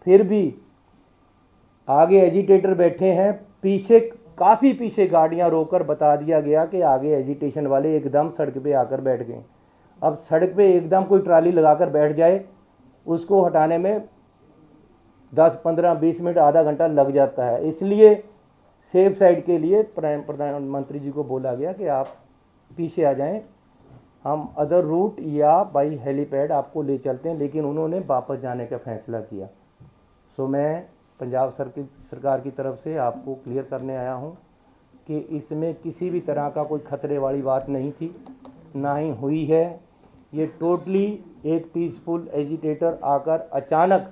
फिर भी आगे एजिटेटर बैठे हैं, पीछे काफ़ी पीछे गाड़ियां रोककर बता दिया गया कि आगे एजिटेशन वाले एकदम सड़क पे आकर बैठ गए। अब सड़क पे एकदम कोई ट्राली लगाकर बैठ जाए, उसको हटाने में 10, 15, 20 मिनट, आधा घंटा लग जाता है। इसलिए सेफ साइड के लिए प्रधानमंत्री जी को बोला गया कि आप पीछे आ जाएं, हम अदर रूट या बाई हेलीपैड आपको ले चलते हैं, लेकिन उन्होंने वापस जाने का फैसला किया। सो मैं पंजाब सरकार की तरफ से आपको क्लियर करने आया हूं कि इसमें किसी भी तरह का कोई खतरे वाली बात नहीं थी, ना ही हुई है। ये टोटली एक पीसफुल एजिटेटर आकर अचानक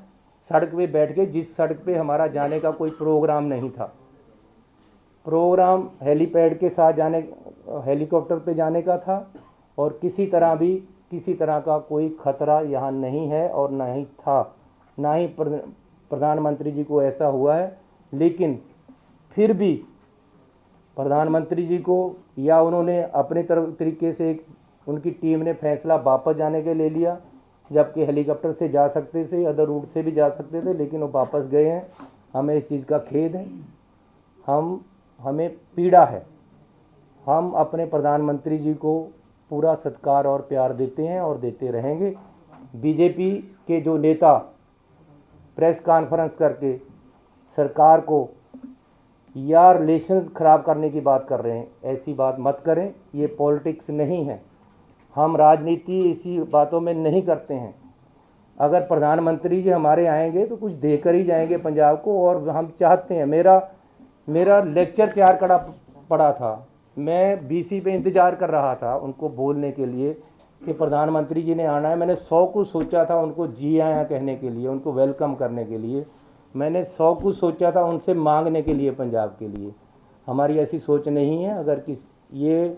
सड़क पे बैठ के, जिस सड़क पे हमारा जाने का कोई प्रोग्राम नहीं था। प्रोग्राम हेलीपैड के साथ जाने, हेलीकॉप्टर पे जाने का था, और किसी तरह का कोई खतरा यहाँ नहीं है और ना ही था, ना ही प्रधानमंत्री जी को ऐसा हुआ है। लेकिन फिर भी प्रधानमंत्री जी को या उन्होंने अपने तरीके से उनकी टीम ने फैसला वापस जाने के ले लिया, जबकि हेलीकॉप्टर से जा सकते थे, अदर रूट से भी जा सकते थे, लेकिन वो वापस गए हैं। हमें इस चीज़ का खेद है, हमें पीड़ा है। हम अपने प्रधानमंत्री जी को पूरा सत्कार और प्यार देते हैं और देते रहेंगे। बीजेपी के जो नेता प्रेस कॉन्फ्रेंस करके सरकार को या रिलेशन ख़राब करने की बात कर रहे हैं, ऐसी बात मत करें। ये पॉलिटिक्स नहीं है, हम राजनीति इसी बातों में नहीं करते हैं। अगर प्रधानमंत्री जी हमारे आएंगे तो कुछ देकर ही जाएंगे पंजाब को, और हम चाहते हैं। मेरा लेक्चर तैयार करा पड़ा था, मैं बीसी पे इंतज़ार कर रहा था उनको बोलने के लिए कि प्रधानमंत्री जी ने आना है। मैंने 100 कुछ सोचा था उनको जी आया कहने के लिए, उनको वेलकम करने के लिए। मैंने 100 कुछ सोचा था उनसे मांगने के लिए, पंजाब के लिए। हमारी ऐसी सोच नहीं है। अगर ये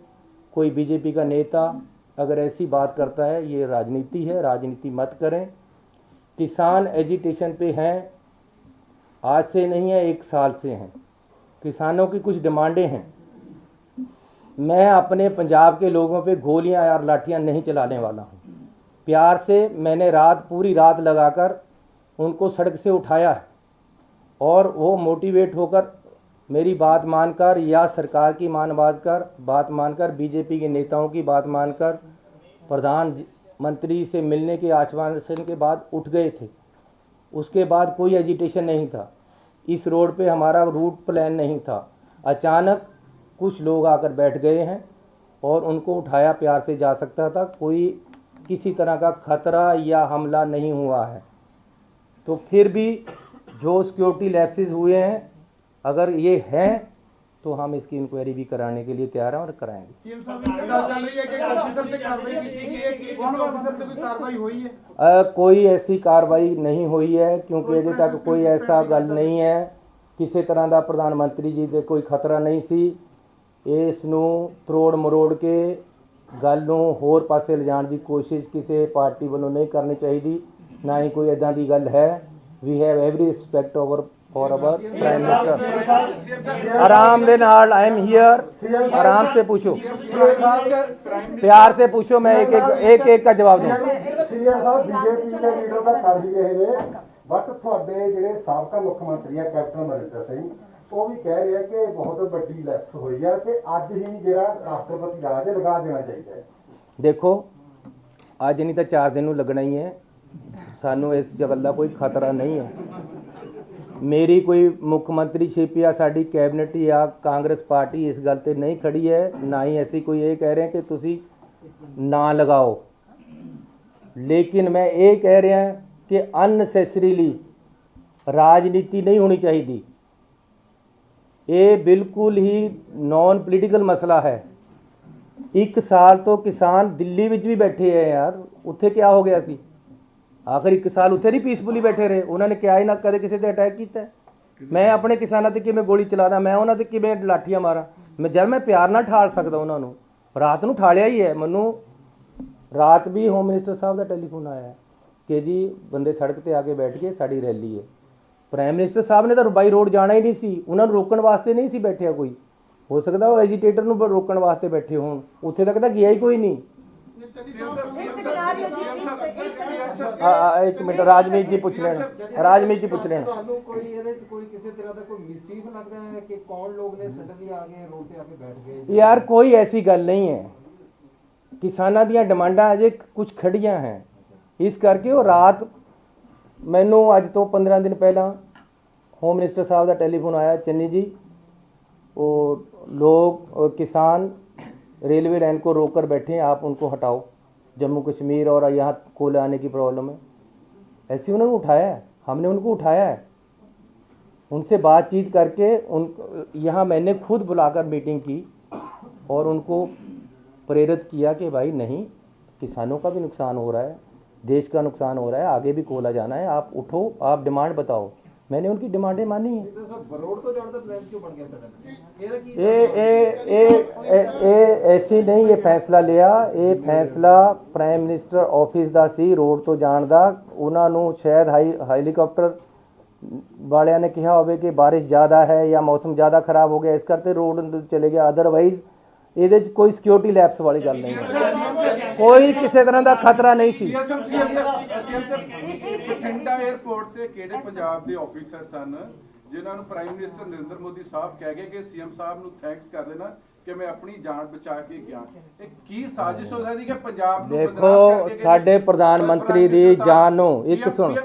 कोई बीजेपी का नेता अगर ऐसी बात करता है, ये राजनीति है, राजनीति मत करें। किसान एजिटेशन पे हैं, आज से नहीं है, 1 साल से हैं। किसानों की कुछ डिमांडें हैं। मैं अपने पंजाब के लोगों पे गोलियां और लाठियां नहीं चलाने वाला हूं। प्यार से मैंने पूरी रात लगाकर उनको सड़क से उठाया है, और वो मोटिवेट होकर मेरी बात मानकर या सरकार की बात मानकर बीजेपी के नेताओं की बात मानकर प्रधानमंत्री से मिलने के आश्वासन के बाद उठ गए थे। उसके बाद कोई एजिटेशन नहीं था, इस रोड पे हमारा रूट प्लान नहीं था। अचानक कुछ लोग आकर बैठ गए हैं और उनको उठाया, प्यार से जा सकता था। कोई किसी तरह का खतरा या हमला नहीं हुआ है। तो फिर भी जो सिक्योरिटी लैप्सेस हुए हैं, अगर ये हैं तो हम इसकी इंक्वायरी भी कराने के लिए तैयार हैं और कराएंगे। कोई ऐसी कार्रवाई नहीं हुई है, क्योंकि अजे तक कोई ऐसा गल नहीं है, किसी तरह का प्रधानमंत्री जी दे कोई खतरा नहीं सी। इसनूं त्रोड़ मरोड़ के गल नूं होर पासे लिजाण की कोशिश किसी पार्टी वालों नहीं करनी चाहिए, ना ही कोई इदां दी गल है। We have every respect for our prime minister. आराम दे नाल, आई एम हियर, आराम से पूछो, प्यार से पूछो, मैं एक का जवाब दूँ। बीजेपी के लीडर का कर ही रहे ने, बट ਤੁਹਾਡੇ ਜਿਹੜੇ ਸਾਬਕਾ ਮੁੱਖ ਮੰਤਰੀ ਆ ਕੈਪਟਨ ਅਮਰਿੰਦਰ ਸਿੰਘ, ਉਹ ਵੀ ਕਹਿ ਰਿਹਾ ਕਿ ਬਹੁਤ ਵੱਡੀ ਲੈਪਸ ਹੋਈ ਹੈ ਤੇ ਅੱਜ ਹੀ ਜਿਹੜਾ ਰਾਸ਼ਟਰਪਤੀ ਰਾਜ ਲਗਾ ਦੇਣਾ ਚਾਹੀਦਾ ਹੈ। देखो, ਅੱਜ नहीं तो 4 दिन लगना ही है। सानू इस गल का कोई खतरा नहीं है। मेरी कोई मुख्यमंत्रीशिप या साड़ी कैबिनेट या कांग्रेस पार्टी इस गल ते नहीं खड़ी है, ना ही ऐसी कोई ये कह रहे हैं कि तुसी ना लगाओ। लेकिन मैं ये कह रहा कि अननैसेसरीली राजनीति नहीं होनी चाहिए। ये बिल्कुल ही नॉन पोलीटिकल मसला है। 1 साल तो किसान दिल्ली विच भी बैठे हैं यार, उत्थे क्या हो गया सी? आखिर 1 साल उत्थे नहीं पीसफुली बैठे रहे, उन्होंने क्या ही ना कदे किसी ते अटैक किया। मैं अपने किसानों ते किवें गोली चलादा, मैं उन्होंने किवें लाठियां मारा? मैं प्यार ना ठाल सकदा उन्होंने, रात नूं ठालिया ही है। मैनूं रात भी होम मिनिस्टर साहब का टैलीफोन आया कि जी बंदे सड़क पर आके बैठ गए, साड़ी रैली है। प्राइम मिनिस्टर साहब ने तो बाई रोड जाना ही नहीं सी, उन्होंने रोकण वास्ते नहीं सी बैठिया कोई। हो सकता वो एजिटेटर नूं रोकण वास्ते बैठे होण, उत्थे तक तो गया ही कोई नहीं। एक मिनट राजमीत जी पूछ लेना, राजमीत जी पूछ लेना। ਤੁਹਾਨੂੰ ਕੋਈ ਇਹਦੇ ਚ ਕੋਈ ਕਿਸੇ ਤਰ੍ਹਾਂ ਦਾ ਕੋਈ ਮਿਸਚੀਫ ਲੱਗਦਾ ਹੈ ਕਿ ਕੌਣ ਲੋਕ ਨੇ ਸਡਨਲੀ ਆ ਕੇ ਰੋਡ ਤੇ ਆ ਕੇ ਬੈਠ ਗਏ? ਯਾਰ ਕੋਈ ਐਸੀ ਗੱਲ ਨਹੀਂ ਹੈ, ਕਿਸਾਨਾਂ ਦੀਆਂ ਡਿਮਾਂਡਾਂ ਅਜੇ ਕੁਝ ਖੜੀਆਂ ਹੈ, ਇਸ ਕਰਕੇ ਉਹ ਰਾਤ ਮੈਨੂੰ ਅੱਜ ਤੋਂ 15 दिन ਪਹਿਲਾਂ होम मिनिस्टर साहब का टेलीफोन आया, चन्नी जी वो लोग किसान रेलवे लाइन को रोक कर बैठे हैं, आप उनको हटाओ, जम्मू कश्मीर और यहाँ कोयले आने की प्रॉब्लम है। ऐसे उन्होंने उठाया है, हमने उनको उठाया है, उनसे बातचीत करके उन यहाँ मैंने खुद बुलाकर मीटिंग की और उनको प्रेरित किया कि भाई नहीं, किसानों का भी नुकसान हो रहा है, देश का नुकसान हो रहा है, आगे भी कोयला जाना है, आप उठो, आप डिमांड बताओ। मैंने उनकी डिमांडें मानी है। ऐसे नहीं ये फैसला लिया, ये फैसला प्राइम मिनिस्टर ऑफिस ਦਾ ਸੀ ਰੋਡ ਤੋਂ ਜਾਣ ਦਾ। ਉਹਨਾਂ ਨੂੰ ਸ਼ਾਇਦ ਹੈਲੀਕਾਪਟਰ ਵਾਲਿਆਂ ਨੇ ਕਿਹਾ ਹੋਵੇ ਕਿ ਬਾਰਿਸ਼ ਜ਼ਿਆਦਾ ਹੈ ਜਾਂ ਮੌਸਮ ਜ਼ਿਆਦਾ ਖਰਾਬ ਹੋ ਗਿਆ, ਇਸ ਕਰਕੇ ਰੋਡ ਚਲੇ ਗਿਆ। ਅਦਰਵਾਈਜ਼ ਇਹਦੇ 'ਚ ਕੋਈ ਸਿਕਿਉਰਿਟੀ ਲੈਪਸ ਵਾਲੀ ਗੱਲ ਨਹੀਂ ਹੈ, ਕੋਈ ਕਿਸੇ ਤਰ੍ਹਾਂ ਦਾ ਖਤਰਾ ਨਹੀਂ ਸੀ। ਬਠਿੰਡਾ 에ਅਰਪੋਰਟ ਤੇ ਕਿਹੜੇ ਪੰਜਾਬ ਦੇ ਆਫੀਸਰ ਸਨ ਜਿਨ੍ਹਾਂ ਨੂੰ ਪ੍ਰਾਈਮ ਮਿਨਿਸਟਰ ਨਰਿੰਦਰ ਮੋਦੀ ਸਾਹਿਬ ਕਹਿ ਗਏ ਕਿ ਸੀਐਮ ਸਾਹਿਬ ਨੂੰ ਥੈਂਕਸ ਕਰ ਦੇਣਾ ਕਿ ਮੈਂ ਆਪਣੀ ਜਾਨ ਬਚਾ ਕੇ ਗਿਆ? ਇਹ ਕੀ ਸਾਜ਼ਿਸ਼ ਹੋ ਸਕਦੀ ਕਿ ਪੰਜਾਬ ਨੂੰ ਦੇਖੋ ਸਾਡੇ ਪ੍ਰਧਾਨ ਮੰਤਰੀ ਦੀ ਜਾਨ ਨੂੰ ਇੱਕ ਸੁਣ,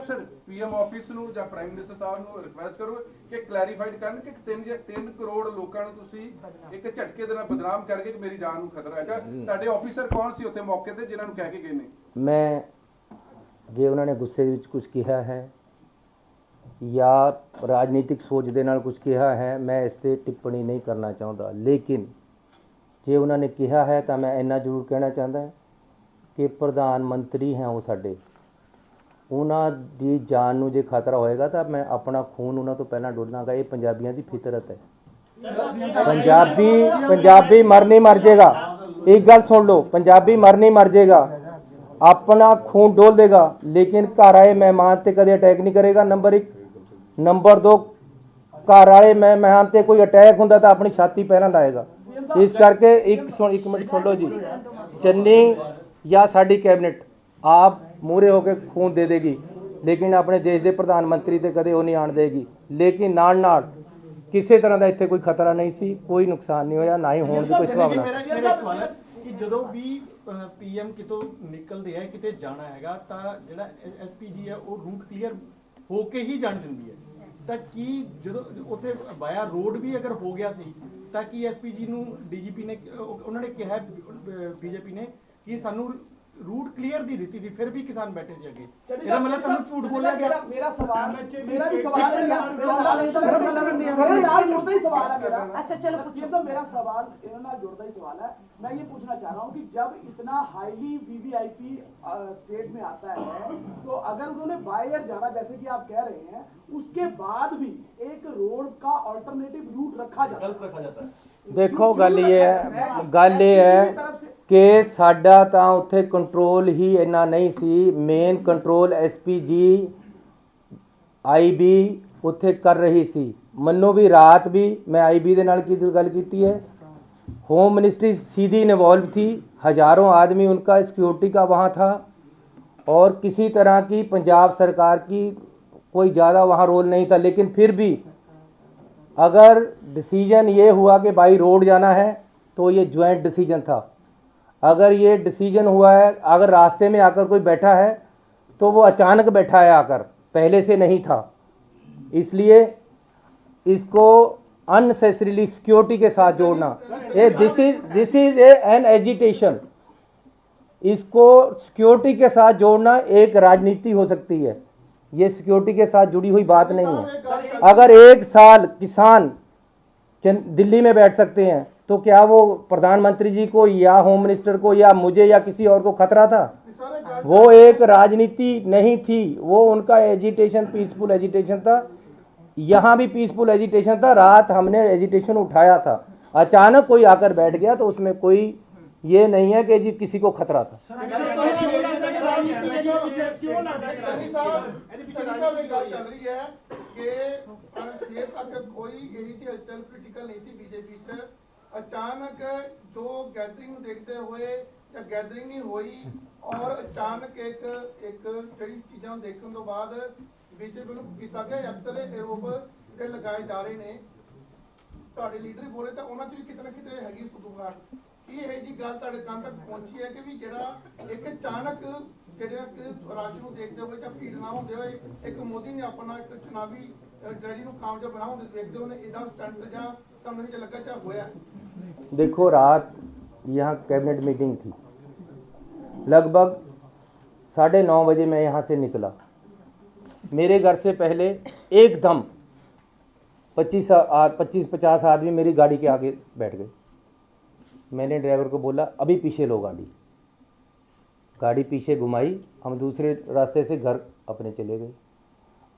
ਪੀਐਮ ਆਫਿਸ ਨੂੰ ਜਾਂ ਪ੍ਰਾਈਮ ਮਿਨਿਸਟਰ ਸਾਹਿਬ ਨੂੰ ਰਿਕੁਐਸਟ ਕਰੋ ਕਿ ਕਲੈਰੀਫਾਈਡ ਕਰਨ ਕਿ 3 ਕਰੋੜ ਲੋਕਾਂ ਨੂੰ ਤੁਸੀਂ ਇੱਕ ਝਟਕੇ ਦੇ ਨਾਲ ਬਦਨਾਮ ਕਰਕੇ ਕਿ ਮੇਰੀ ਜਾਨ ਨੂੰ ਖਤਰਾ ਹੈਗਾ। ਤੁਹਾਡੇ ਆਫੀਸਰ ਕੌਣ ਸੀ ਉੱਥੇ ਮੌਕੇ ਤੇ ਜਿਨ੍ਹਾਂ ਨੂੰ ਕਹਿ ਕੇ ਗਏ ਨੇ? ਮੈਂ ਜੇ ਉਹਨਾਂ ਨੇ ਗੁੱਸੇ ਵਿੱਚ ਕੁਝ ਕਿਹਾ ਹੈ ਜਾਂ ਰਾਜਨੀਤਿਕ ਸੋਚ ਦੇ ਨਾਲ ਕੁਝ ਕਿਹਾ ਹੈ, ਮੈਂ ਇਸ ਤੇ ਟਿੱਪਣੀ ਨਹੀਂ ਕਰਨਾ ਚਾਹੁੰਦਾ। ਲੇਕਿਨ ਜੇ ਉਹਨਾਂ ਨੇ ਕਿਹਾ ਹੈ ਤਾਂ ਮੈਂ ਇੰਨਾ ਜ਼ਰੂਰ ਕਹਿਣਾ ਚਾਹੁੰਦਾ ਕਿ ਪ੍ਰਧਾਨ ਮੰਤਰੀ ਹੈ ਉਹ ਸਾਡੇ, ਉਹਨਾਂ ਦੀ ਜਾਨ ਨੂੰ ਜੇ ਖਤਰਾ ਹੋਏਗਾ ਤਾਂ ਮੈਂ ਆਪਣਾ ਖੂਨ ਉਹਨਾਂ ਤੋਂ ਪਹਿਲਾਂ ਡੋਲਾਂਗਾ। ਇਹ ਪੰਜਾਬੀਆਂ ਦੀ ਫਿਤਰਤ ਹੈ। ਪੰਜਾਬੀ ਮਰ ਨਹੀਂ ਮਰ ਜਾਏਗਾ। ਇੱਕ ਗੱਲ ਸੁਣ ਲਓ, ਪੰਜਾਬੀ ਮਰ ਨਹੀਂ ਮਰ ਜਾਏਗਾ, अपना खून डोल देगा, लेकिन घर आए मेहमान ते कदे अटैक नहीं करेगा। नंबर 1। नंबर 2, घर आए मेहमान ते कोई अटैक होंदा तो अपनी छाती पहला लाएगा। इस करके एक मिनट सुन लो जी, चन्नी या साडी कैबिनेट आप मूहरे होकर खून दे देगी, लेकिन अपने देश के प्रधानमंत्री ते कदे वो नहीं आण देगी। लेकिन नाल नाल किसी तरह का इत्थे कोई खतरा नहीं सी, कोई नुकसान नहीं होया, ना ही होने की कोई संभावना। ਕਿ ਜਦੋਂ ਵੀ ਪੀਐਮ ਕਿਤੋਂ ਨਿਕਲਦੇ ਹੈ ਕਿਤੇ ਜਾਣਾ ਹੈਗਾ ਤਾਂ ਜਿਹੜਾ ਐਸਪੀਜੀ ਹੈ ਉਹ ਰੂਟ ਕਲੀਅਰ ਹੋ ਕੇ ਹੀ ਜਾਣ ਦਿੰਦੀ ਹੈ, ਤਾਂ ਕੀ ਜਦੋਂ ਉੱਥੇ ਬਾਇਆ ਰੋਡ ਵੀ ਅਗਰ ਹੋ ਗਿਆ ਸੀ ਤਾਂ ਕੀ ਐਸਪੀਜੀ ਨੂੰ ਡੀਜੀਪੀ ਨੇ ਉਹਨਾਂ ਨੇ ਕਿਹਾ ਬੀਜੇਪੀ ਨੇ ਕਿ ਸਾਨੂੰ रूट क्लियर दी दी थी, फिर भी किसान बैठे थे अगे? ਇਹਦਾ ਮਤਲਬ ਤੁਹਾਨੂੰ ਝੂਠ ਬੋਲਿਆ ਗਿਆ। ਮੇਰਾ ਵੀ ਸਵਾਲ ਹੈ, ਮੇਰੇ ਨਾਲ ਜੁੜਦਾ ਹੀ ਸਵਾਲ है मेरा। अच्छा चलो ये तो मेरा सवाल इन्होंने ਨਾਲ जुड़ता ही सवाल है। मैं ये पूछना चाह रहा हूँ कि जब इतना हाईली वीवीआईपी स्टेट में आता है तो अगर उन्होंने बाय एयर जाना जैसे कि आप कह रहे हैं, उसके बाद भी एक रोड का अल्टरनेटिव रूट रखा जाता है। देखो गल ये है कि साडा तां उत्थे कंट्रोल ही इन्ना नहीं सी। मेन कंट्रोल एसपीजी आईबी उत्थे कर रही सी। मन्नो भी रात भी मैं आईबी दे नाल की गल कीती है, होम मिनिस्ट्री सीधी इन्वॉल्व थी, हज़ारों आदमी उनका सिक्योरिटी का वहाँ था और किसी तरह की पंजाब सरकार की कोई ज़्यादा वहाँ रोल नहीं था। लेकिन फिर भी अगर डिसीजन ये हुआ कि भाई रोड जाना है तो ये ज्वाइंट डिसीजन था। अगर ये डिसीजन हुआ है, अगर रास्ते में आकर कोई बैठा है तो वो अचानक बैठा है आकर, पहले से नहीं था। इसलिए इसको अननेसेसरीली सिक्योरिटी के साथ जोड़ना, ये दिस इज एन एजिटेशन। इसको सिक्योरिटी के साथ जोड़ना एक राजनीति हो सकती है, ये सिक्योरिटी के साथ जुड़ी हुई बात नहीं है। अगर 1 साल किसान दिल्ली में बैठ सकते हैं तो क्या वो प्रधानमंत्री जी को या होम मिनिस्टर को या मुझे या किसी और को खतरा था? वो एक राजनीति नहीं थी, वो उनका एजिटेशन पीसफुल एजिटेशन था। यहाँ भी पीसफुल एजिटेशन था, रात हमने एजिटेशन उठाया था, अचानक कोई आकर बैठ गया तो उसमें कोई ये नहीं है कि जी किसी को खतरा था। अचानक जो गैदरिंग देखते हुए ਜਾਂ ਗੈਦਰਿੰਗ ਨਹੀਂ ਹੋਈ ਔਰ ਅਚਾਨਕ ਇੱਕ ਜਿਹੜੀ ਚੀਜ਼ਾਂ ਨੂੰ ਦੇਖਣ ਤੋਂ ਬਾਅਦ ਬੀਜੇਪੀ ਨੂੰ ਕੀਤਾ ਗਿਆ ਅਕਸਰ ਇਹ ਆਰੋਪ ਜਿਹੜੇ ਲਗਾਏ ਜਾ ਰਹੇ ਨੇ ਤੁਹਾਡੇ ਲੀਡਰ ਹੀ ਬੋਲੇ ਤਾਂ ਉਹਨਾਂ 'ਚ ਵੀ ਕਿਤੇ ਨਾ ਕਿਤੇ ਹੈਗੀ ਫੁਗਾਟ ਕੀ ਇਹ ਜੀ ਗੱਲ ਤੁਹਾਡੇ ਕੰਨ ਤੱਕ ਪਹੁੰਚੀ ਹੈ ਕਿ ਵੀ ਜਿਹੜਾ ਇੱਕ ਅਚਾਨਕ ਜਿਹੜਾ ਰਾਜ ਨੂੰ ਦੇਖਦੇ ਹੋਏ ਜਾਂ ਭੀੜ ਨਾ ਹੁੰਦੇ ਹੋਏ ਇੱਕ ਮੋਦੀ ਨੇ ਆਪਣਾ ਇੱਕ ਚੁਣਾਵੀ ਰੈਲੀ ਨੂੰ ਕਾਮਯਾਬ ਬਣਾਉਣ ਦੇ ਦੇਖਦੇ ਹੋਏ ਇਹਦਾ ਸਟੰਟ ਜਾਂ ਤੁਹਾਨੂੰ ਇਹ ਲੱਗਾ ਜਾਂ ਹੋਇਆ? देखो, रात यहाँ कैबिनेट मीटिंग थी, लगभग 9:30 बजे मैं यहाँ से निकला। मेरे घर से पहले एकदम 25-50 आदमी मेरी गाड़ी के आगे बैठ गए। मैंने ड्राइवर को बोला अभी पीछे लो गाड़ी पीछे घुमाई, हम दूसरे रास्ते से घर अपने चले गए।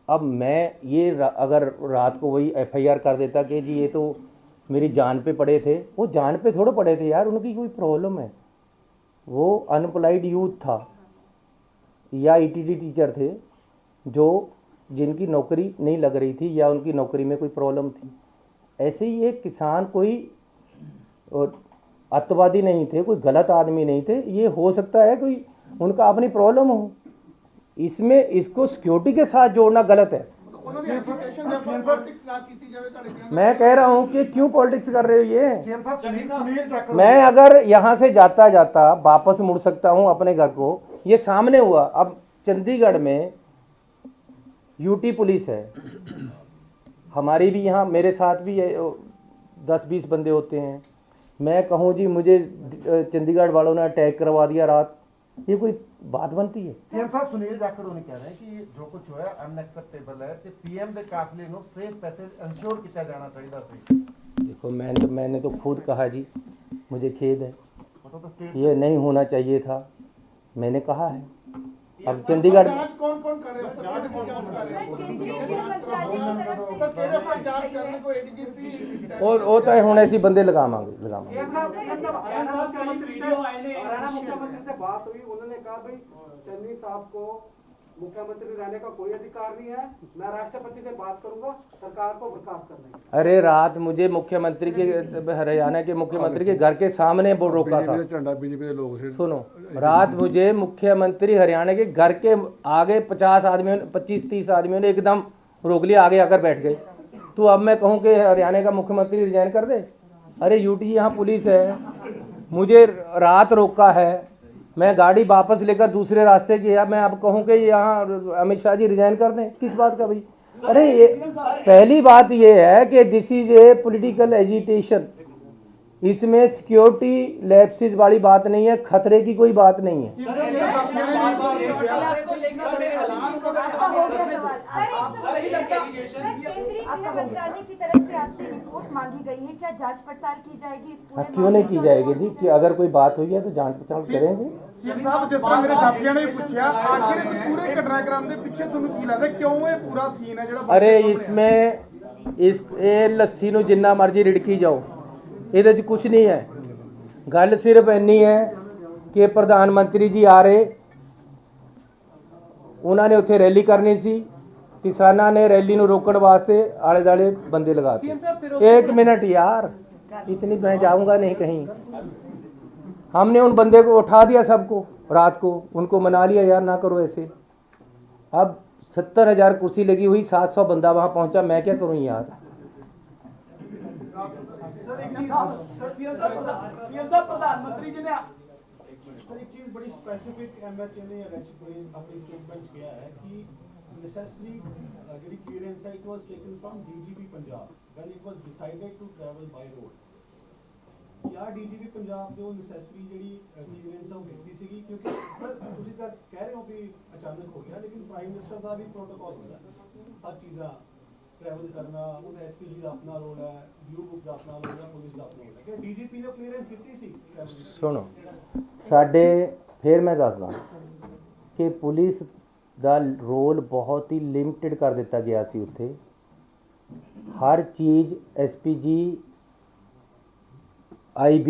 अब मैं ये अगर रात को वही FIR कर देता कि जी ये तो मेरी जान पे पड़े थे, वो जान पे थोड़े पड़े थे यार, उनकी कोई प्रॉब्लम है, वो अनएम्प्लॉयड यूथ था या ETT टीचर थे जो जिनकी नौकरी नहीं लग रही थी या उनकी नौकरी में कोई प्रॉब्लम थी। ऐसे ही एक किसान कोई अत्यावादी नहीं थे, कोई गलत आदमी नहीं थे, ये हो सकता है कोई उनका अपनी प्रॉब्लम हो, इसमें इसको सिक्योरिटी के साथ जोड़ना गलत है। मैं कह रहा हूं कि क्यों पॉलिटिक्स कर रहे हो ये? मैं अगर यहाँ से जाता जाता वापस मुड़ सकता हूं अपने घर को, ये सामने हुआ। अब चंडीगढ़ में UT पुलिस है, हमारी भी यहाँ मेरे साथ भी 10-20 बंदे होते हैं। मैं कहूँ जी मुझे चंडीगढ़ वालों ने अटैक करवा दिया रात, ये कोई बात बनती है? सीएम साहब सुनील जाखड़ होने कह रहे हैं कि जो कुछ हुआ अनएक्सेप्टेबल है कि PM ਦੇ ਕਾਫਲੇ ਨੂੰ सेफ पैसेज इंश्योर किया जाना चाहिए ਸੀ। देखो मैंने तो खुद कहा जी, मुझे खेद है, ये नहीं होना चाहिए था, मैंने कहा है। अब चंडीगढ़ जांच कौन कर रहे हैं? जांच कौन कर रहे हैं? सर केंद्र सरकार जांच करने को ADGP और होता है, होने ऐसे बंदे लगावांगे। हरियाणा मुख्यमंत्री से बात हुई, उन्होंने कहा भाई चन्नी साहब को मुख्यमंत्री रहने का कोई अधिकार नहीं है, मैं राष्ट्रपति से बात करूंगा सरकार को बर्खास्त करने की। अरे रात मुझे मुख्यमंत्री के हरियाणा के मुख्यमंत्री के घर के सामने वो रोका था। सुनो, रात मुझे मुख्यमंत्री हरियाणा के घर के आगे 50 आदमियों 25-30 आदमियों ने एकदम रोक लिया, आगे आकर बैठ गए। तो अब मैं कहूँ कि हरियाणा का मुख्यमंत्री रिजाइन कर दे? अरे UT यहाँ पुलिस है, मुझे रात रोका है, मैं गाड़ी वापस लेकर दूसरे रास्ते गया, मैं अब कहूँ कि यहाँ अमित शाह जी रिजाइन कर दें? किस बात का भाई? अरे ये पहली बात ये है कि this is a political agitation, इसमें सिक्योरिटी लैप्सेस वाली बात नहीं है, खतरे की कोई बात नहीं है। आपका मंत्रालय की तरफ से आपसे रिपोर्ट मांगी गई है, क्या जांच पड़ताल की जाएगी इस पूरे क्यों नहीं की जाएगी जी? कि अगर कोई बात हुई है तो जांच पड़ताल करेंगे। सीएम साहब जिस तरह मेरे साथियों ने पूछा आखिर इस पूरे घटनाक्रम के पीछे ਤੁਹਾਨੂੰ ਕੀ ਲੱਗਦਾ क्यों ये पूरा सीन है ਜਿਹੜਾ? अरे इसमें ਇਹ ਲੱਸੀ ਨੂੰ ਜਿੰਨਾ ਮਰਜ਼ੀ ਰਿੜਕੀ ਜਾਓ, ਇਹਦੇ 'ਚ ਕੁਝ ਨਹੀਂ ਹੈ। ਗੱਲ ਸਿਰਫ ਇੰਨੀ ਹੈ ਕਿ ਪ੍ਰਧਾਨ ਮੰਤਰੀ ਜੀ ਆ ਰਹੇ, ਉਹਨਾਂ ਨੇ ਉੱਥੇ ਰੈਲੀ ਕਰਨੀ ਸੀ, किसाना ने रैली ਨੂੰ रोकने वास्ते आले दाले बंदे लगाते। 1 मिनट यार, इतनी मैं जाऊंगा नहीं कहीं। हमने उन बंदे को उठा दिया सबको रात को, उनको मना लिया यार ना करो ऐसे। अब 70,000 कुर्सी लगी हुई, 700 बंदा वहां पहुंचा, मैं क्या करूं यार? प्रधानमंत्री जी ने सर एक चीज बड़ी स्पेसिफिक MHA ने अपनी स्टेटमेंट किया है कि necessary ਜਿਹੜੀ clearance है it was taken from DGP Punjab when it was decided to travel by road। क्या DGP पंजाब जो necessary ਜਿਹੜੀ clearance है ਉਹ ਕੀਤੀ ਸੀਗੀ? ਕਿਉਂਕਿ ਸਰ ਤੁਸੀਂ ਤਾਂ ਕਹਿ ਰਹੇ ਹੋ ਕਿ ਅਚਾਨਕ ਹੋ ਗਿਆ, ਲੇਕਿਨ ਪ੍ਰਾਈਮ ਮਿਨਿਸਟਰ ਦਾ ਵੀ ਪ੍ਰੋਟੋਕਾਲ ਹੁੰਦਾ ਹੈ, ਹਰ ਚੀਜ਼ਾਂ ट्रैवल करना, ਉਹਦਾ SPG ਦਾ ਆਪਣਾ ਰੋਲ ਹੈ, ਬਲੂ ਬੁੱਕ ਦਾ ਆਪਣਾ ਰੋਲ ਹੈ, ਪੁਲਿਸ ਦਾ ਆਪਣਾ ਰੋਲ ਹੈ। ਕਿ DGP ਨੇ ਕਲੀਅਰੈਂਸ ਦਿੱਤੀ ਸੀ? ਸੁਣੋ, ਸਾਡੇ ਫਿਰ ਮੈਂ ਦੱਸਦਾ ਕਿ ਪੁਲਿਸ ਦਾ ਰੋਲ ਬਹੁਤ ਹੀ ਲਿਮਟਿਡ ਕਰ ਦਿੱਤਾ ਗਿਆ ਸੀ। ਉੱਥੇ ਹਰ ਚੀਜ਼ SPG IB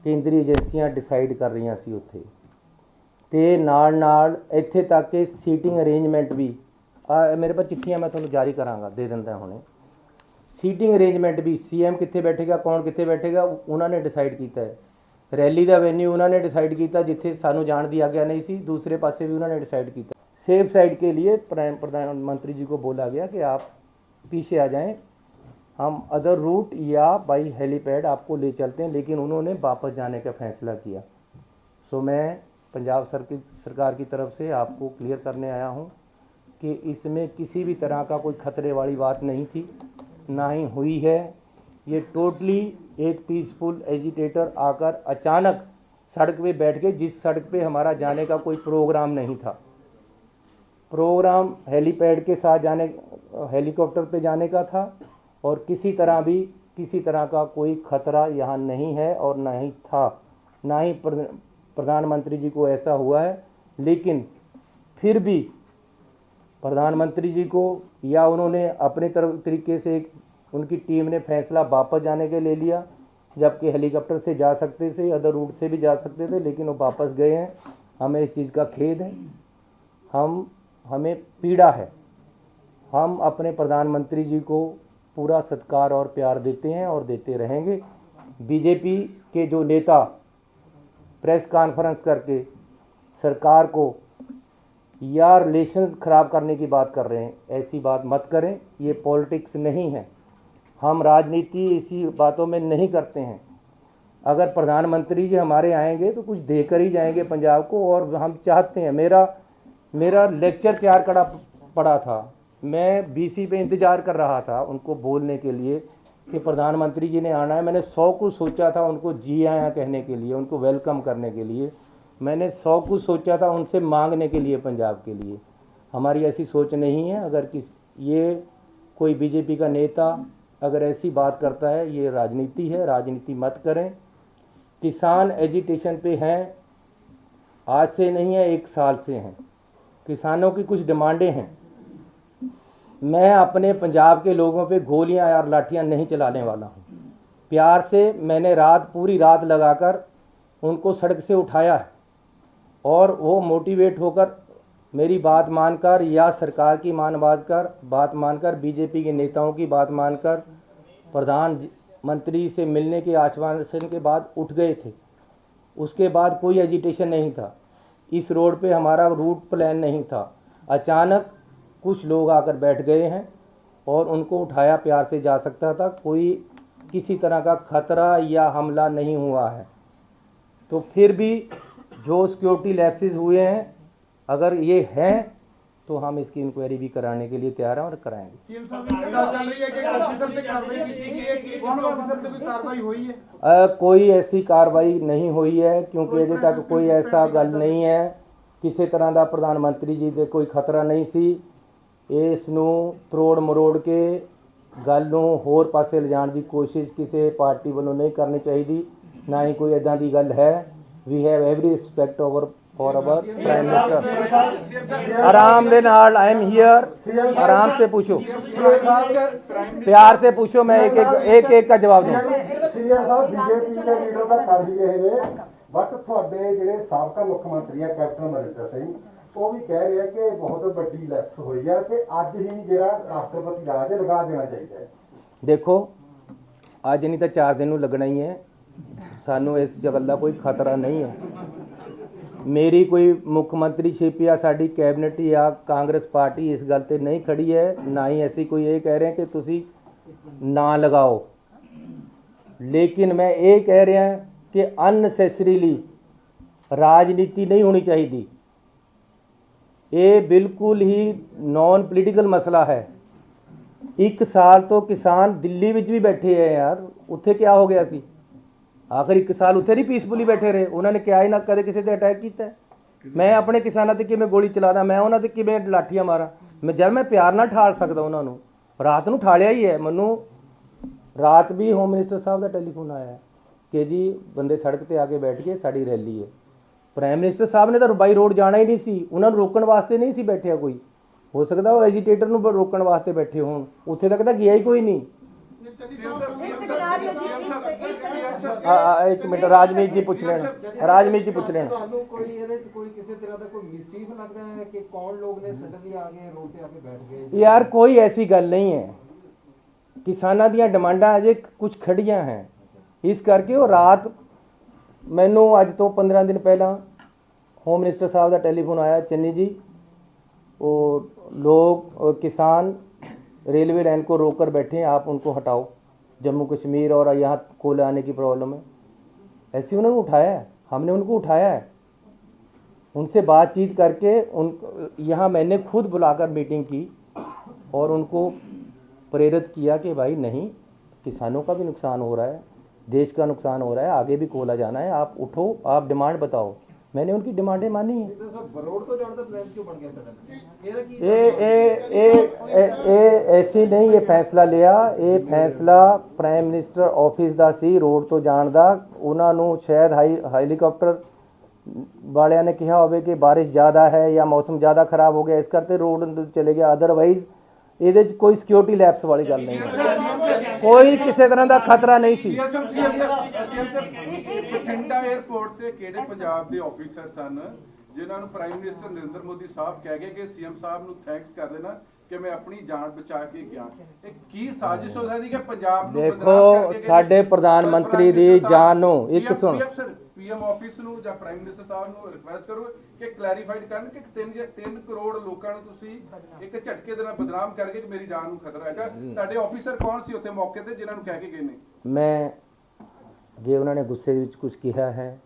ਕੇਂਦਰੀ ਏਜੰਸੀਆਂ ਡਿਸਾਈਡ ਕਰ ਰਹੀਆਂ ਸੀ ਉੱਥੇ, ਤੇ ਨਾਲ ਇੱਥੇ ਤੱਕ ਕਿ ਸੀਟਿੰਗ ਅਰੇਂਜਮੈਂਟ ਵੀ ਮੇਰੇ ਪਾਸ ਚਿੱਠੀਆਂ ਮੈਂ ਤੁਹਾਨੂੰ ਜਾਰੀ ਕਰਾਂਗਾ, ਦੇ ਦਿੰਦਾ ਹੁਣੇ। ਸੀਟਿੰਗ ਅਰੇਂਜਮੈਂਟ ਵੀ CM ਕਿੱਥੇ ਬੈਠੇਗਾ, ਕੌਣ ਕਿੱਥੇ ਬੈਠੇਗਾ, ਉਹਨਾਂ ਨੇ ਡਿਸਾਈਡ ਕੀਤਾ ਹੈ। ਰੈਲੀ ਦਾ ਵੈन्यू ਉਹਨਾਂ ਨੇ डिसाइड ਕੀਤਾ ਜਿੱਥੇ ਸਾਨੂੰ ਜਾਣ ਦੀ आज्ञा नहीं सी, दूसरे पासे भी उन्होंने डिसाइड किया। सेफ साइड के लिए प्रधानमंत्री जी को बोला गया कि आप पीछे आ जाएं, हम अदर रूट या बाई हेलीपैड आपको ले चलते हैं, लेकिन उन्होंने वापस जाने का फैसला किया। सो मैं पंजाब सरकार की तरफ से आपको क्लियर करने आया हूं कि इसमें किसी भी तरह का कोई खतरे वाली बात नहीं थी, ना ही हुई है। ये टोटली एक पीसफुल एजिटेटर आकर अचानक सड़क पे बैठ गए, जिस सड़क पे हमारा जाने का कोई प्रोग्राम नहीं था। प्रोग्राम हेलीपैड के साथ जाने, हेलीकॉप्टर पे जाने का था, और किसी तरह का कोई खतरा यहाँ नहीं है और ना ही था, ना ही प्रधानमंत्री जी को ऐसा हुआ है। लेकिन फिर भी प्रधानमंत्री जी को या उन्होंने अपने तरीके से उनकी टीम ने फैसला वापस जाने के ले लिया, जबकि हेलीकॉप्टर से जा सकते थे, अदर रूट से भी जा सकते थे, लेकिन वो वापस गए हैं। हमें इस चीज़ का खेद है, हमें पीड़ा है। हम अपने प्रधानमंत्री जी को पूरा सत्कार और प्यार देते हैं और देते रहेंगे। बीजेपी के जो नेता प्रेस कॉन्फ्रेंस करके सरकार को या रिलेशन ख़राब करने की बात कर रहे हैं, ऐसी बात मत करें। ये पॉलिटिक्स नहीं है, हम राजनीति इसी बातों में नहीं करते हैं। अगर प्रधानमंत्री जी हमारे आएंगे तो कुछ देकर ही जाएंगे पंजाब को, और हम चाहते हैं। मेरा लेक्चर तैयार पड़ा था, मैं बीसी पे इंतज़ार कर रहा था उनको बोलने के लिए कि प्रधानमंत्री जी ने आना है। मैंने 100 कुछ सोचा था उनको जी आया कहने के लिए, उनको वेलकम करने के लिए। मैंने 100 कुछ सोचा था उनसे मांगने के लिए, पंजाब के लिए। हमारी ऐसी सोच नहीं है। अगर ये कोई बीजेपी का नेता अगर ऐसी बात करता है, ये राजनीति है, राजनीति मत करें। किसान एजिटेशन पे हैं, आज से नहीं है, 1 साल से हैं। किसानों की कुछ डिमांडें हैं। मैं अपने पंजाब के लोगों पे गोलियां और लाठियां नहीं चलाने वाला हूं। प्यार से मैंने पूरी रात लगाकर उनको सड़क से उठाया है, और वो मोटिवेट होकर मेरी बात मानकर या सरकार की बात मानकर बीजेपी के नेताओं की बात मानकर प्रधानमंत्री से मिलने के आश्वासन के बाद उठ गए थे। उसके बाद कोई एजिटेशन नहीं था, इस रोड पे हमारा रूट प्लान नहीं था। अचानक कुछ लोग आकर बैठ गए हैं और उनको उठाया, प्यार से जा सकता था, कोई किसी तरह का खतरा या हमला नहीं हुआ है। तो फिर भी जो सिक्योरिटी लैप्सेस हुए हैं, अगर ये हैं तो हम इसकी इंक्वायरी भी कराने के लिए तैयार हैं और कराएंगे। सीएम साहब की बात चल रही है कि ऑफिसर पे कार्रवाई की गई है, कि कौन ऑफिसर पे कोई कार्रवाई हुई है? कोई ऐसी कार्रवाई नहीं हुई है, क्योंकि अजे तक कोई ऐसा गल नहीं है। किसी तरह का प्रधानमंत्री जी दे कोई खतरा नहीं सी। इस नूं त्रोड़ मरोड़ के गल नूं होर पासे लिजाण की कोशिश किसी पार्टी वालों नहीं करनी चाहिए, ना ही कोई इदां दी गल है। We have every respect for our prime minister. आराम दे नाल, आई एम हियर, आराम से पूछो, प्यार से पूछो, मैं एक का जवाब दूँ। सीएम साहब बीजेपी के लीडर का कर ही गए ने, बट ਤੁਹਾਡੇ ਜਿਹੜੇ ਸਾਬਕਾ ਮੁੱਖ ਮੰਤਰੀ ਆ ਕੈਪਟਨ ਅਮਰਿੰਦਰ ਸਿੰਘ, ਉਹ ਵੀ ਕਹਿ ਰਿਹਾ ਕਿ ਬਹੁਤ ਵੱਡੀ ਲੈਪਸ ਹੋਈ ਹੈ ਤੇ ਅੱਜ ਹੀ ਜਿਹੜਾ ਰਾਸ਼ਟਰਪਤੀ ਰਾਜ ਲਗਾ ਦੇਣਾ ਚਾਹੀਦਾ ਹੈ। देखो, ਅੱਜ नहीं तो 4 दिन लगना ही है। सानू इस गल का कोई खतरा नहीं है। मेरी कोई मुख्यमंत्रीशिप या साड़ी कैबिनेट या कांग्रेस पार्टी इस गल ते नहीं खड़ी है, ना ही ऐसी कोई ये कह रहे हैं कि तुसी ना लगाओ। लेकिन मैं ये कह रहा कि अननैसेसरीली राजनीति नहीं होनी चाहिए। ये बिल्कुल ही नॉन पोलिटिकल मसला है। 1 साल तो किसान दिल्ली विच भी बैठे हैं यार, उत्थे क्या हो गया सी? आखिर 1 साल उत्थे नहीं पीसफुली बैठे रहे, उन्होंने क्या ही ना कदे किसी ते अटैक किया। मैं अपने किसानों ते किवें गोली चला दा, मैं उन्होंने ते किवें लाठियां मारा? मैं जब मैं प्यार ना ठाल सकदा उन्होंने, रात नूं ठालिया ही है। मैनू रात भी होम मिनिस्टर साहब का टैलीफोन आया है कि जी बंदे सड़क ते आके बैठ गए, साड़ी रैली है। प्राइम मिनिस्टर साहब ने तो बाई रोड जाना ही नहीं सी, उन्होंने रोकण वास्ते नहीं सी बैठिया कोई। हो सकता वो एजिटेटर नूं रोकण वास्ते बैठे होण, उत्थे तक तो गया ही कोई नहीं। एक मिनट, राजमीत जी पूछ लेना, राजमीत जी पूछ लेना। ਤੁਹਾਨੂੰ ਕੋਈ ਇਹਦੇ ਚ ਕੋਈ ਕਿਸੇ ਤਰ੍ਹਾਂ ਦਾ ਕੋਈ ਮਿਸਚੀਫ ਲੱਗਦਾ ਹੈ ਕਿ ਕੌਣ ਲੋਕ ਨੇ ਸਡਨਲੀ ਆ ਕੇ ਰੋਡ ਤੇ ਆ ਕੇ ਬੈਠ ਗਏ? यार कोई ऐसी गल नहीं है। किसानां दीयां डिमांडां अजे कुछ खड़ियां हैं, इस करके वो रात ਮੈਨੂੰ ਅੱਜ ਤੋਂ 15 दिन पहला होम मिनिस्टर साहब का टेलीफोन आया, चन्नी जी वो लोग किसान रेलवे लाइन को रोक कर बैठे हैं, आप उनको हटाओ, जम्मू कश्मीर और यहाँ कोयला आने की प्रॉब्लम है। ऐसे उन्होंने उठाया है, हमने उनको उठाया है, उनसे बातचीत करके उन यहाँ मैंने खुद बुलाकर मीटिंग की और उनको प्रेरित किया कि भाई नहीं, किसानों का भी नुकसान हो रहा है, देश का नुकसान हो रहा है, आगे भी कोयला जाना है, आप उठो, आप डिमांड बताओ। मैंने उनकी डिमांडें मानी है। रोड तो जोड़ता प्लान क्यों बन गया सडन? ऐसी नहीं ये फैसला लिया, ये फैसला प्राइम मिनिस्टर ऑफिस ਦਾ ਸੀ ਰੋਡ ਤੋਂ ਜਾਣ ਦਾ। ਉਹਨਾਂ ਨੂੰ ਸ਼ਾਇਦ ਹੈਲੀਕਾਪਟਰ ਵਾਲਿਆਂ ਨੇ ਕਿਹਾ ਹੋਵੇ ਕਿ ਬਾਰਿਸ਼ ਜ਼ਿਆਦਾ ਹੈ ਜਾਂ ਮੌਸਮ ਜ਼ਿਆਦਾ ਖਰਾਬ ਹੋ ਗਿਆ, ਇਸ ਕਰਕੇ ਰੋਡ ਚਲੇ ਗਿਆ। ਅਦਰਵਾਈਜ਼ ਇਹਦੇ 'ਚ ਕੋਈ ਸਿਕਿਉਰਿਟੀ ਲੈਪਸ ਵਾਲੀ ਗੱਲ ਨਹੀਂ ਹੈ, ਕੋਈ ਕਿਸੇ ਤਰ੍ਹਾਂ ਦਾ ਖਤਰਾ ਨਹੀਂ ਸੀ। ਬਠਿੰਡਾ 에ਅਰਪੋਰਟ ਤੇ ਕਿਹੜੇ ਪੰਜਾਬ ਦੇ ਆਫੀਸਰ ਸਨ ਜਿਨ੍ਹਾਂ ਨੂੰ ਪ੍ਰਾਈਮ ਮਿਨਿਸਟਰ ਨਰਿੰਦਰ ਮੋਦੀ ਸਾਹਿਬ ਕਹਿ ਗਏ ਕਿ ਸੀਐਮ ਸਾਹਿਬ ਨੂੰ ਥੈਂਕਸ ਕਰ ਦੇਣਾ ਕਿ ਮੈਂ ਆਪਣੀ ਜਾਨ ਬਚਾ ਕੇ ਗਿਆ? ਇਹ ਕੀ ਸਾਜ਼ਿਸ਼ ਹੋ ਸਕਦੀ ਕਿ ਪੰਜਾਬ ਨੂੰ ਦੇਖੋ, ਸਾਡੇ ਪ੍ਰਧਾਨ ਮੰਤਰੀ ਦੀ ਜਾਨ ਨੂੰ ਇੱਕ ਸੁਣ, ਪੀਐਮ ਆਫਿਸ ਨੂੰ ਜਾਂ ਪ੍ਰਾਈਮ ਮਿਨਿਸਟਰ ਸਾਹਿਬ ਨੂੰ ਰਿਕੁਐਸਟ ਕਰੋ ਕਿ ਕਲੈਰੀਫਾਈਡ ਕਰਨ ਕਿ 3 ਕਰੋੜ ਲੋਕਾਂ ਨੂੰ ਤੁਸੀਂ ਇੱਕ ਝਟਕੇ ਦੇ ਨਾਲ ਬਦਨਾਮ ਕਰਕੇ ਕਿ ਮੇਰੀ ਜਾਨ ਨੂੰ ਖਤਰਾ ਹੈਗਾ। ਤੁਹਾਡੇ ਆਫੀਸਰ ਕੌਣ ਸੀ ਉੱਥੇ ਮੌਕੇ ਤੇ ਜਿਨ੍ਹਾਂ ਨੂੰ ਕਹਿ ਕੇ ਗਏ ਨੇ? ਮੈਂ ਜੇ ਉਹਨਾਂ ਨੇ ਗੁੱਸੇ ਵਿੱਚ ਕੁਝ ਕਿਹਾ ਹੈ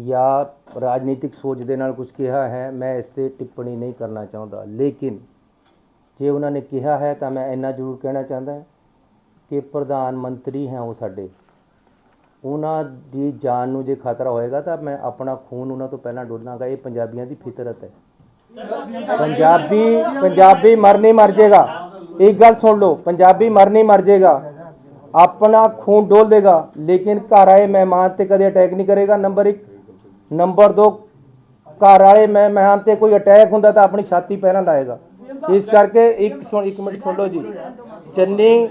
ਜਾਂ ਰਾਜਨੀਤਿਕ ਸੋਚ ਦੇ ਨਾਲ ਕੁਝ ਕਿਹਾ ਹੈ, ਮੈਂ ਇਸ ਤੇ ਟਿੱਪਣੀ ਨਹੀਂ ਕਰਨਾ ਚਾਹੁੰਦਾ। ਲੇਕਿਨ ਜੇ ਉਹਨਾਂ ਨੇ ਕਿਹਾ ਹੈ ਤਾਂ ਮੈਂ ਇੰਨਾ ਜ਼ਰੂਰ ਕਹਿਣਾ ਚਾਹੁੰਦਾ ਕਿ ਪ੍ਰਧਾਨ ਮੰਤਰੀ ਹੈ ਉਹ ਸਾਡੇ, ਉਹਨਾਂ ਦੀ ਜਾਨ ਨੂੰ ਜੇ ਖਤਰਾ ਹੋਏਗਾ ਤਾਂ ਮੈਂ ਆਪਣਾ ਖੂਨ ਉਹਨਾਂ ਤੋਂ ਪਹਿਲਾਂ ਡੋਲਾਂਗਾ। ਇਹ ਪੰਜਾਬੀਆਂ ਦੀ ਫਿਤਰਤ ਹੈ। ਪੰਜਾਬੀ ਮਰ ਨਹੀਂ ਮਰ ਜਾਏਗਾ। ਇੱਕ ਗੱਲ ਸੁਣ ਲਓ, ਪੰਜਾਬੀ ਮਰ ਨਹੀਂ ਮਰ ਜਾਏਗਾ, ਆਪਣਾ ਖੂਨ ਡੋਲ ਦੇਗਾ, ਲੇਕਿਨ ਘਰ ਆਏ ਮਹਿਮਾਨ ਤੇ ਕਦੇ ਅਟੈਕ ਨਹੀਂ ਕਰੇਗਾ। ਨੰਬਰ 1। ਨੰਬਰ 2, ਘਰ ਵਾਲੇ ਮਹਿਮਾਨ ਤੇ ਕੋਈ ਅਟੈਕ ਹੁੰਦਾ ਤਾਂ ਆਪਣੀ ਛਾਤੀ ਪਹਿਲਾਂ ਲਾਏਗਾ। ਇਸ ਕਰਕੇ ਇੱਕ ਮਿੰਟ ਸੁਣ ਲਓ ਜੀ, ਚੰਨੀ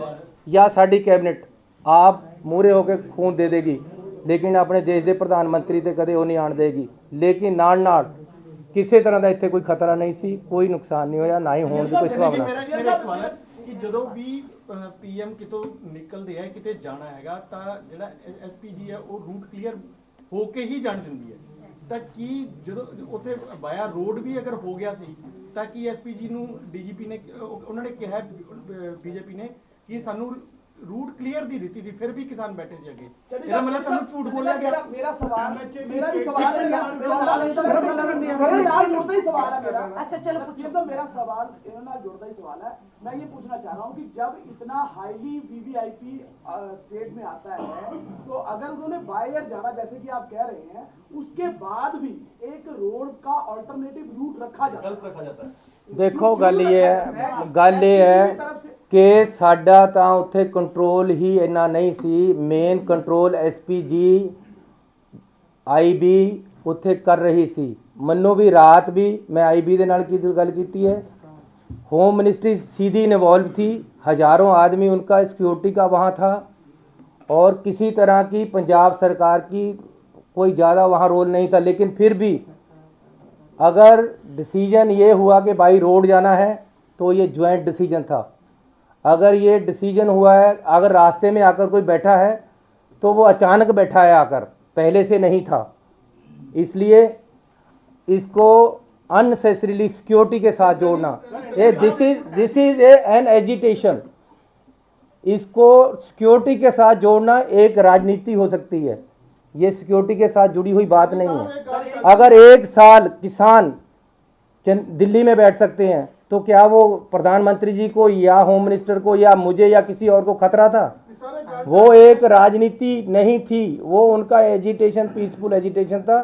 ਜਾਂ ਸਾਡੀ ਕੈਬਨਿਟ ਆਪ ਮੂਹਰੇ ਹੋ ਕੇ ਖੂਨ ਦੇ ਦੇਗੀ, ਲੇਕਿਨ ਆਪਣੇ ਦੇਸ਼ ਦੇ ਪ੍ਰਧਾਨ ਮੰਤਰੀ ਤੇ ਕਦੇ ਉਹ ਨਹੀਂ ਆਣ ਦੇਗੀ। ਲੇਕਿਨ ਨਾਲ ਕਿਸੇ ਤਰ੍ਹਾਂ ਦਾ ਇੱਥੇ ਕੋਈ ਖਤਰਾ ਨਹੀਂ ਸੀ, ਕੋਈ ਨੁਕਸਾਨ ਨਹੀਂ ਹੋਇਆ, ਨਾ ਹੀ ਹੋਣ ਦੀ ਕੋਈ ਸੰਭਾਵਨਾ ਸੀ। ਕਿ ਜਦੋਂ ਵੀ ਪੀਐਮ ਕਿਤੋਂ ਨਿਕਲਦੇ ਆ ਕਿਤੇ ਜਾਣਾ ਹੈਗਾ ਤਾਂ ਜਿਹੜਾ ਐਸਪੀਜੀ ਹੈ ਉਹ ਰੂਟ ਕਲੀਅਰ ਹੋ ਕੇ ਹੀ ਜਾਣ ਦਿੰਦੀ ਹੈ, ਤਾਂ ਕੀ ਜਦੋਂ ਉੱਥੇ ਬਾਇਆ ਰੋਡ ਵੀ ਅਗਰ ਹੋ ਗਿਆ ਸੀ ਤਾਂ ਕੀ ਐਸਪੀਜੀ ਨੂੰ ਡੀਜੀਪੀ ਨੇ ਉਹਨਾਂ ਨੇ ਕਿਹਾ, ਬੀਜੇਪੀ ਨੇ, ਕਿ ਸਾਨੂੰ रूट क्लियर दी दी थी, फिर भी किसान बैठे थे आगे? मेरा मतलब तुम झूठ बोला गया। मेरा सवाल मेरा भी सवाल है, मेरे नाल जुड़ता ही सवाल है मेरा। अच्छा चलो सीएम साहब, मेरा सवाल इन्होंने नाल जुड़ता ही सवाल है। मैं ये पूछना चाह रहा हूँ कि जब इतना हाईली वीवीआईपी स्टेट में आता है तो अगर उन्होंने बाय एयर जाना जैसे कि आप कह रहे हैं, उसके बाद भी एक रोड का अल्टरनेटिव रूट रखा जाता है। देखो गल ये है कि साडा ਤਾਂ ਉੱਥੇ ਕੰਟਰੋਲ ਹੀ ਇੰਨਾ ਨਹੀਂ ਸੀ। ਮੇਨ ਕੰਟਰੋਲ ਐਸਪੀਜੀ ਆਈਬੀ ਉੱਥੇ ਕਰ ਰਹੀ ਸੀ। ਮੰਨੋ ਵੀ ਰਾਤ ਵੀ मैं आईबी ਦੇ ਨਾਲ की ਗੱਲ ਕੀਤੀ है, होम मिनिस्ट्री सीधी इन्वॉल्व थी, हज़ारों आदमी उनका सिक्योरिटी का वहाँ था और किसी तरह की पंजाब सरकार की कोई ज़्यादा वहाँ रोल नहीं था। लेकिन फिर भी अगर डिसीजन ये हुआ कि भाई रोड जाना है तो ये ज्वाइंट डिसीजन था। अगर ये डिसीजन हुआ है, अगर रास्ते में आकर कोई बैठा है तो वो अचानक बैठा है आकर, पहले से नहीं था। इसलिए इसको अननेसेसरीली सिक्योरिटी के साथ जोड़ना, ये दिस इज एन एजिटेशन। इसको सिक्योरिटी के साथ जोड़ना एक राजनीति हो सकती है, ये सिक्योरिटी के साथ जुड़ी हुई बात नहीं है। अगर 1 साल किसान दिल्ली में बैठ सकते हैं तो क्या वो प्रधानमंत्री जी को या होम मिनिस्टर को या मुझे या किसी और को खतरा था? वो एक राजनीति नहीं थी, वो उनका एजिटेशन पीसफुल एजिटेशन था।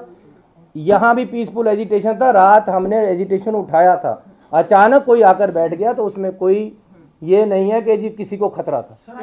यहाँ भी पीसफुल एजिटेशन था, रात हमने एजिटेशन उठाया था, अचानक कोई आकर बैठ गया तो उसमें कोई ये नहीं है कि जी किसी को खतरा था।